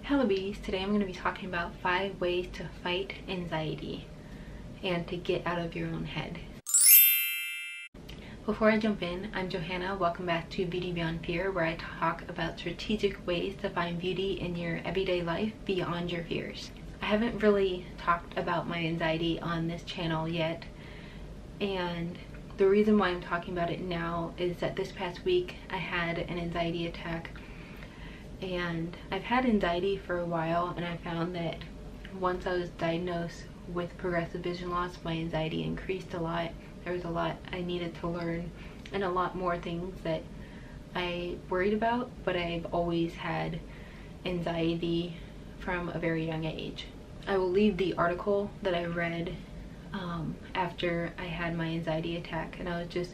Hello Beauties, today I'm going to be talking about 5 ways to fight anxiety and to get out of your own head. Before I jump in, I'm Johanna. Welcome back to Beauty Beyond Fear, where I talk about strategic ways to find beauty in your everyday life beyond your fears. I haven't really talked about my anxiety on this channel yet, and the reason why I'm talking about it now is that this past week I had an anxiety attack. And I've had anxiety for a while, and I found that once I was diagnosed with progressive vision loss, my anxiety increased a lot. There was a lot I needed to learn and a lot more things that I worried about, but I've always had anxiety from a very young age. I will leave the article that I read after I had my anxiety attack, and I was just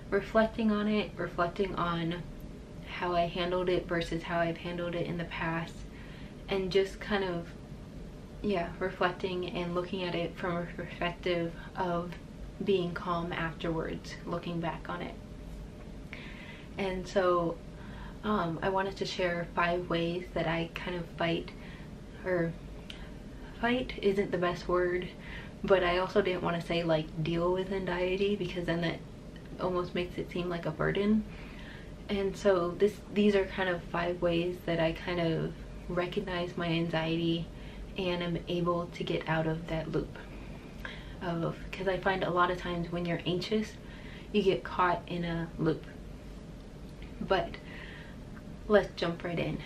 reflecting on it, reflecting on how I handled it versus how I've handled it in the past, and just kind of reflecting and looking at it from a perspective of being calm afterwards, looking back on it. And so I wanted to share 5 ways that I kind of fight isn't the best word, but I also didn't want to say like deal with anxiety, because then that almost makes it seem like a burden. And so these are kind of 5 ways that I kind of recognize my anxiety and am able to get out of that loop. Because I find a lot of times when you're anxious, you get caught in a loop. But let's jump right in.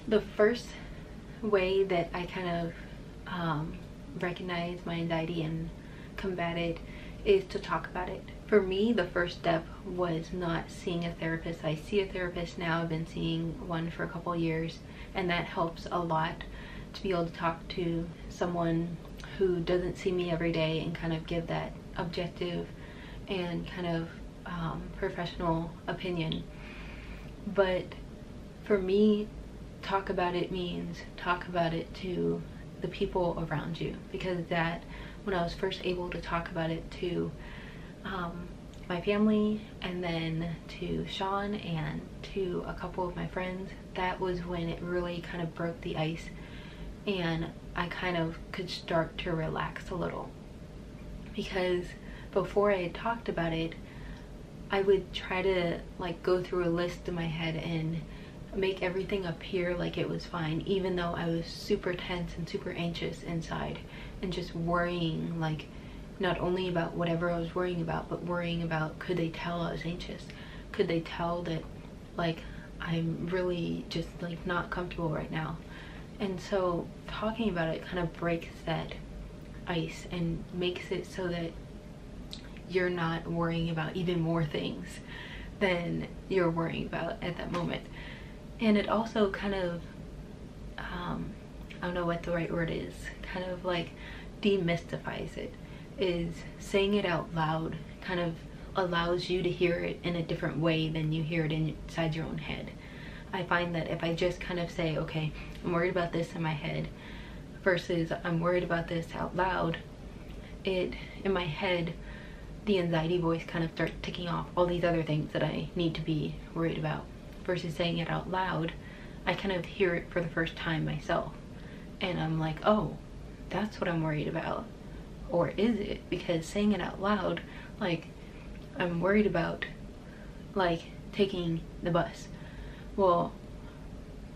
The first way that I kind of recognize my anxiety and combat it is to talk about it. For me, the first step was not seeing a therapist. I see a therapist now. I've been seeing one for a couple years, and that helps a lot to be able to talk to someone who doesn't see me every day and kind of give that objective and kind of professional opinion. But for me, talk about it means talk about it to the people around you, because that when I was first able to talk about it to my family, and then to Sean and to a couple of my friends, that was when it really kind of broke the ice and I kind of could start to relax a little. Because before I had talked about it, I would try to like go through a list in my head and make everything appear like it was fine, even though I was super tense and super anxious inside, and just worrying, like not only about whatever I was worrying about, but worrying about, could they tell I was anxious? Could they tell that like I'm really just like not comfortable right now? And so talking about it kind of breaks that ice and makes it so that you're not worrying about even more things than you're worrying about at that moment. And it also kind of I don't know what the right word is, kind of like demystifies it. Is saying it out loud kind of allows you to hear it in a different way than you hear it inside your own head. I find that if I just kind of say, okay, I'm worried about this in my head versus I'm worried about this out loud, in my head, the anxiety voice kind of starts ticking off all these other things that I need to be worried about. Versus saying it out loud, I kind of hear it for the first time myself, and I'm like, oh, that's what I'm worried about. Or is it? Because saying it out loud, like I'm worried about like taking the bus. Well,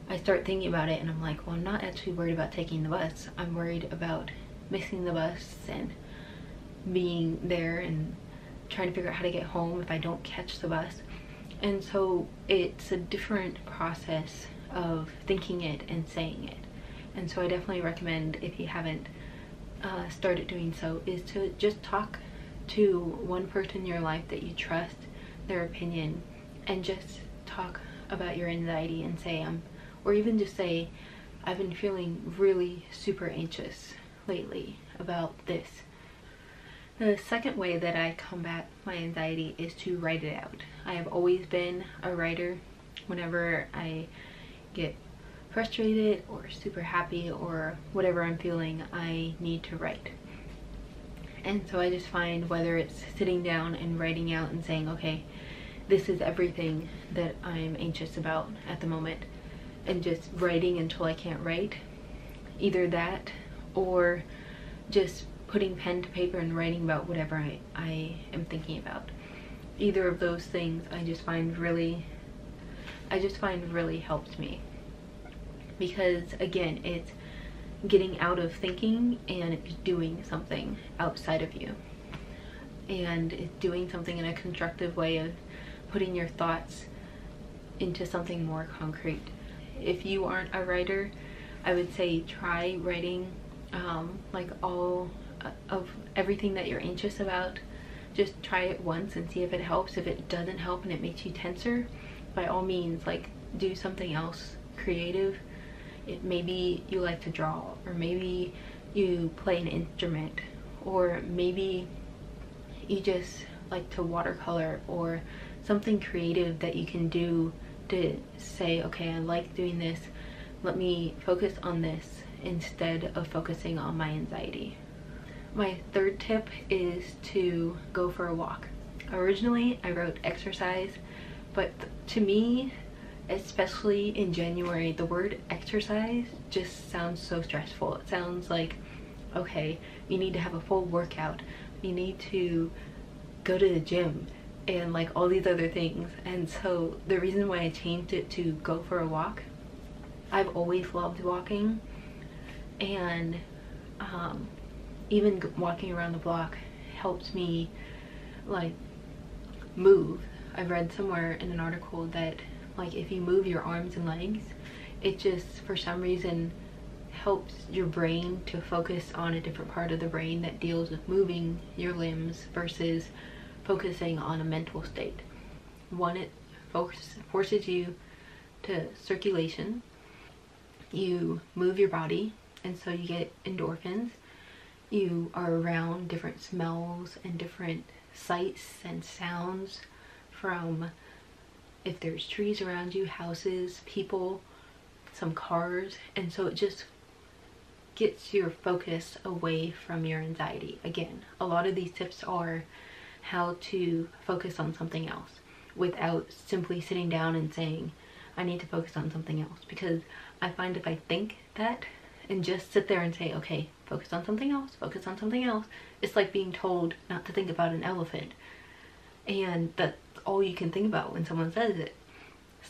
I start thinking about it and I'm like, well, I'm not actually worried about taking the bus. I'm worried about missing the bus and being there and trying to figure out how to get home if I don't catch the bus. And so it's a different process of thinking it and saying it. And so I definitely recommend, if you haven't started doing so, is to just talk to one person in your life that you trust, their opinion, and just talk about your anxiety and say, or even just say, I've been feeling really super anxious lately about this. The second way that I combat my anxiety is to write it out. I have always been a writer. Whenever I get frustrated or super happy or whatever I'm feeling, I need to write. And so I just find, whether it's sitting down and writing out and saying, okay, this is everything that I'm anxious about at the moment, and just writing until I can't write. Either that, or just putting pen to paper and writing about whatever I am thinking about. Either of those things I just find really helps me, because again, it's getting out of thinking and it's doing something outside of you, and it's doing something in a constructive way of putting your thoughts into something more concrete. If you aren't a writer, I would say try writing like all of everything that you're anxious about. Just try it once and see if it helps. If it doesn't help and it makes you tenser, by all means, like, do something else creative. Maybe you like to draw, or maybe you play an instrument, or maybe you just like to watercolor, or something creative that you can do to say, okay, I like doing this, let me focus on this instead of focusing on my anxiety. My third tip is to go for a walk. Originally I wrote exercise, but to me, especially in January, the word exercise just sounds so stressful. It sounds like, okay, you need to have a full workout, you need to go to the gym, and like all these other things. And so the reason why I changed it to go for a walk, I've always loved walking, and even walking around the block helps me like move. I read somewhere in an article that like if you move your arms and legs, it just for some reason helps your brain to focus on a different part of the brain that deals with moving your limbs versus focusing on a mental state. One, it forces you to circulation. You move your body, and so you get endorphins. You are around different smells and different sights and sounds, from if there's trees around you, houses, people, some cars, and so it just gets your focus away from your anxiety. Again, a lot of these tips are how to focus on something else without simply sitting down and saying, I need to focus on something else. Because I find if I think that and just sit there and say, okay, focus on something else, focus on something else, it's like being told not to think about an elephant. And that's all you can think about when someone says it.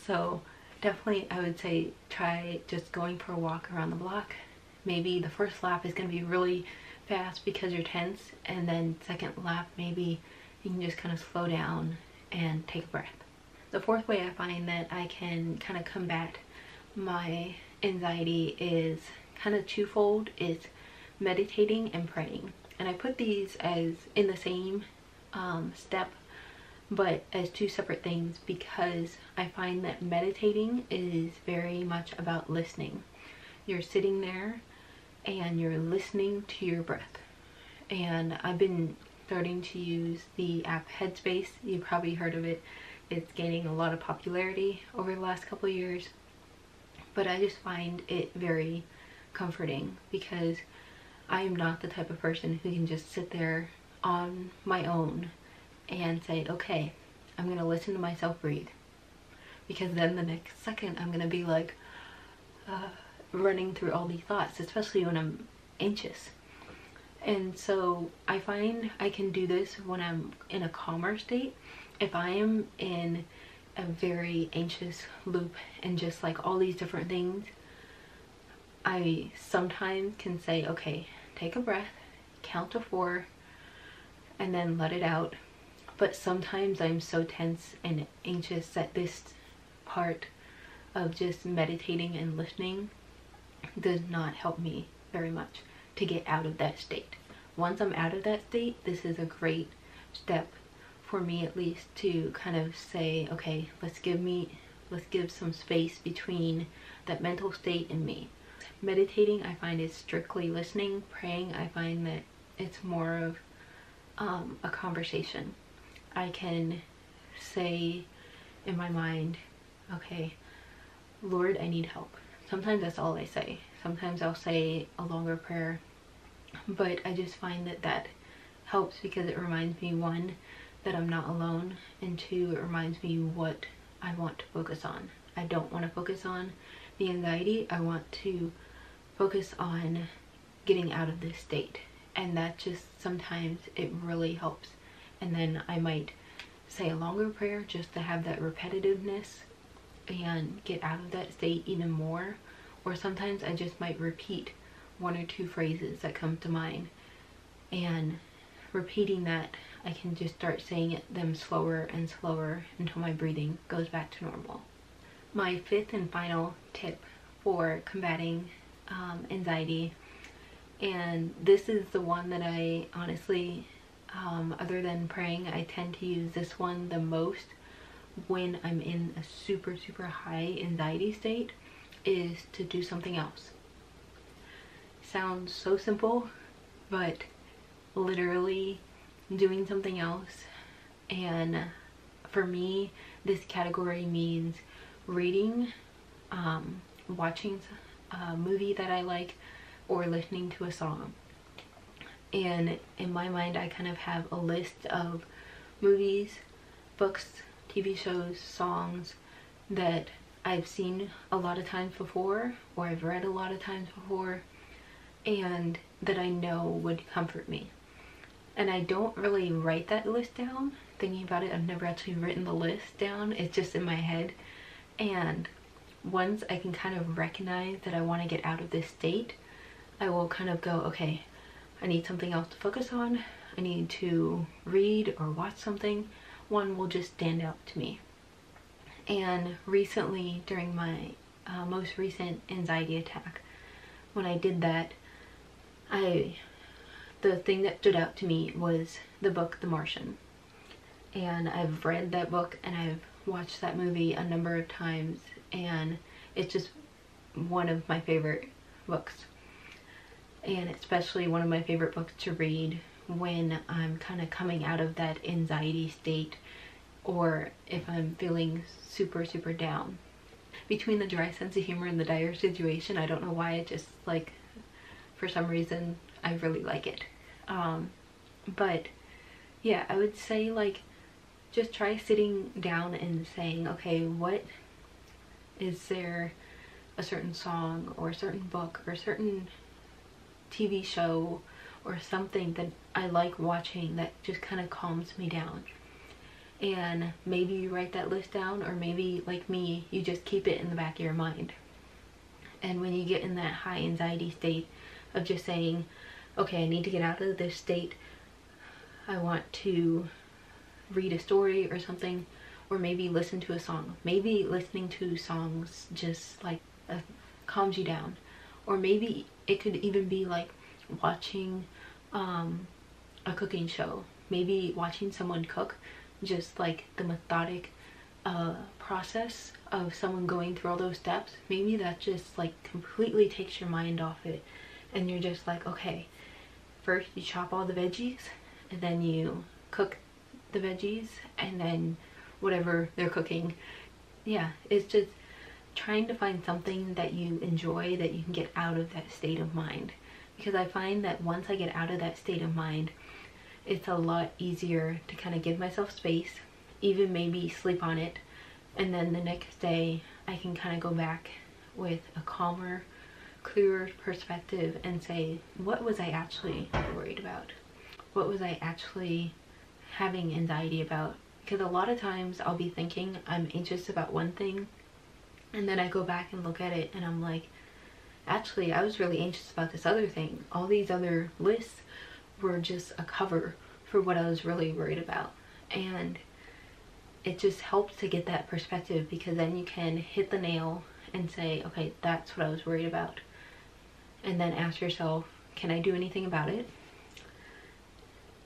So definitely I would say try just going for a walk around the block. Maybe the first lap is going to be really fast because you're tense, and then second lap maybe you can just kind of slow down and take a breath. The fourth way I find that I can kind of combat my anxiety is kind of twofold, is meditating and praying. And I put these as in the same step, but as two separate things, because I find that meditating is very much about listening. You're sitting there and you're listening to your breath. And I've been starting to use the app Headspace. You've probably heard of it. It's gaining a lot of popularity over the last couple of years. But I just find it very comforting, because I am not the type of person who can just sit there on my own and say, okay, I'm gonna listen to myself breathe, because then the next second I'm gonna be like running through all these thoughts, especially when I'm anxious. And so I find I can do this when I'm in a calmer state. If I am in a very anxious loop and just like all these different things, I sometimes can say, okay, take a breath, count to 4, and then let it out. But sometimes I'm so tense and anxious that this part of just meditating and listening does not help me very much to get out of that state. Once I'm out of that state, this is a great step for me, at least, to kind of say, okay, let's give some space between that mental state and me. Meditating, I find, is strictly listening. Praying, I find that it's more of a conversation. I can say in my mind, okay, Lord, I need help. Sometimes that's all I say. Sometimes I'll say a longer prayer, but I just find that that helps, because it reminds me, one, that I'm not alone, and two, it reminds me what I want to focus on. I don't want to focus on the anxiety. I want to focus on getting out of this state, and that just sometimes it really helps. And then I might say a longer prayer just to have that repetitiveness and get out of that state even more. Or sometimes I just might repeat one or two phrases that come to mind, and repeating that, I can just start saying them slower and slower until my breathing goes back to normal. My fifth and final tip for combating anxiety, and this is the one that I honestly, other than praying, I tend to use this one the most when I'm in a super high anxiety state, is to do something else. Sounds so simple, but literally doing something else. And for me, this category means reading, watching a movie that I like, or listening to a song. And in my mind, I kind of have a list of movies, books, TV shows, songs that I've seen a lot of times before, or I've read a lot of times before, and that I know would comfort me. And I don't really write that list down. Thinking about it, I've never actually written the list down. It's just in my head. And once I can kind of recognize that I want to get out of this state, I will kind of go, okay, I need something else to focus on. I need to read or watch something. One will just stand out to me. And recently, during my most recent anxiety attack, when I did that, the thing that stood out to me was the book The Martian. And I've read that book and I've watched that movie a number of times, and it's just one of my favorite books. And especially one of my favorite books to read when I'm kind of coming out of that anxiety state, or if I'm feeling super down. Between the dry sense of humor and the dire situation, I don't know why, it just, like, for some reason I really like it. But yeah, I would say, like, just try sitting down and saying, okay, what is there, a certain song or a certain book or a certain TV show or something that I like watching that just kind of calms me down. And maybe you write that list down, or maybe, like me, you just keep it in the back of your mind. And when you get in that high anxiety state of just saying, okay, I need to get out of this state, I want to read a story or something, or maybe listen to a song. Maybe listening to songs just like calms you down. Or maybe it could even be like watching a cooking show. Maybe watching someone cook, just like the methodic process of someone going through all those steps. Maybe that just like completely takes your mind off it, and you're just like, okay, first you chop all the veggies, and then you cook the veggies, and then whatever they're cooking. Yeah, it's just trying to find something that you enjoy, that you can get out of that state of mind. Because I find that once I get out of that state of mind, it's a lot easier to kind of give myself space, even maybe sleep on it, and then the next day I can kind of go back with a calmer, clearer perspective and say, what was I actually worried about? What was I actually having anxiety about? Because a lot of times I'll be thinking I'm anxious about one thing, and then I go back and look at it and I'm like, actually I was really anxious about this other thing. All these other lists were just a cover for what I was really worried about. And it just helps to get that perspective, because then you can hit the nail and say, okay, that's what I was worried about. And then ask yourself, can I do anything about it?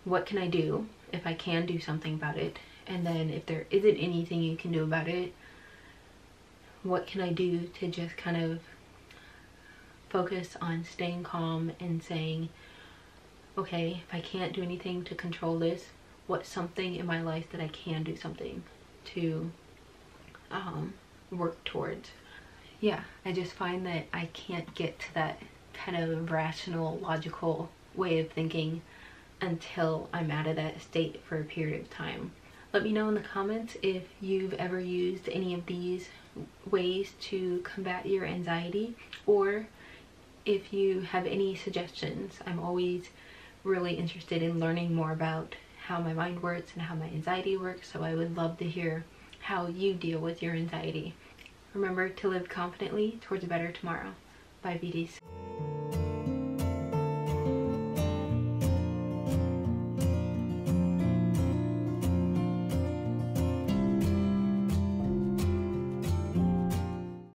What can I do if I can do something about it? And then if there isn't anything you can do about it, what can I do to just kind of focus on staying calm and saying, okay, if I can't do anything to control this, what's something in my life that I can do something to work towards? Yeah, I just find that I can't get to that kind of rational, logical way of thinking until I'm out of that state for a period of time. Let me know in the comments if you've ever used any of these ways to combat your anxiety, or if you have any suggestions. I'm always really interested in learning more about how my mind works and how my anxiety works, so I would love to hear how you deal with your anxiety. Remember to live confidently towards a better tomorrow. Bye, Beauties.